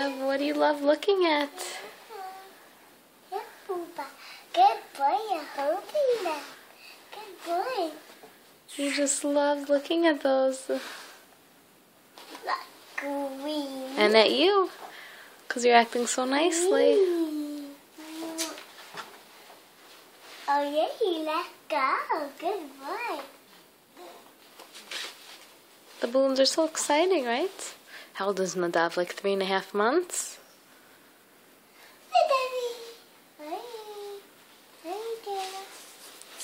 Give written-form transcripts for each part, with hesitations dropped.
Nadav, what do you love looking at? Good boy, you're holding them. Good boy. You just love looking at those. Green. And at you, because you're acting so nicely. Oh yeah, you let go. Good boy. The balloons are so exciting, right? How old is Nadav? Like 3.5 months?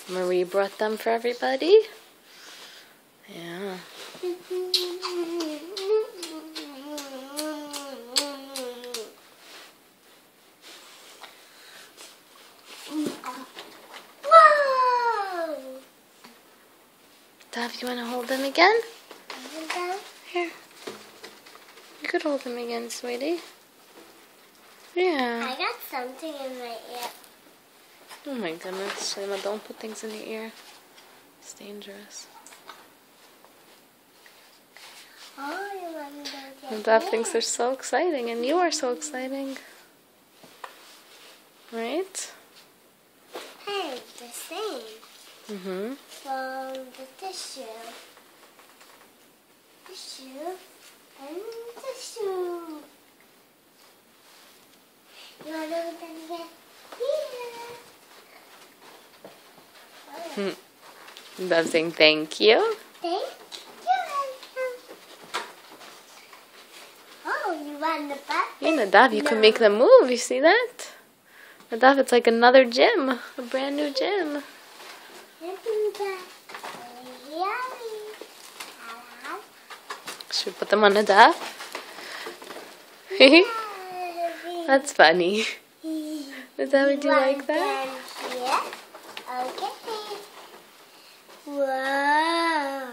Marie brought them for everybody? Yeah. Whoa! Dav, you want to hold them again? Here. You could hold them again, sweetie. Yeah. I got something in my ear. Oh my goodness, Shayla, don't put things in your ear. It's dangerous. Oh, you want to go And Dav thinks they're so exciting, and you are so exciting. Right? Hey, the same. Mm-hmm. From the tissue. Tissue and tissue. You want to open them again? Yeah. Dav saying thank you. Thank you. Oh, you want the butt? Hey, Nadav, you can make them move. You see that? Nadav, it's like another gym. A brand new gym. Should we put them on Nadav? That's funny. Nadav, would you like that? Okay. Wow.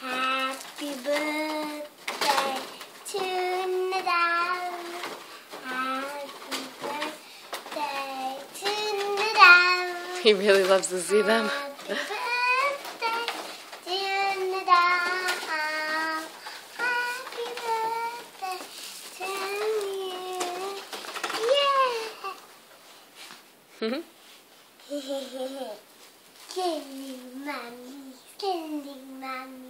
Happy birthday to Nadav. Happy birthday to Nadav. He really loves to see them. Happy birthday to Nadav. Happy birthday to you. Yeah. Killing mommy, killing mommy.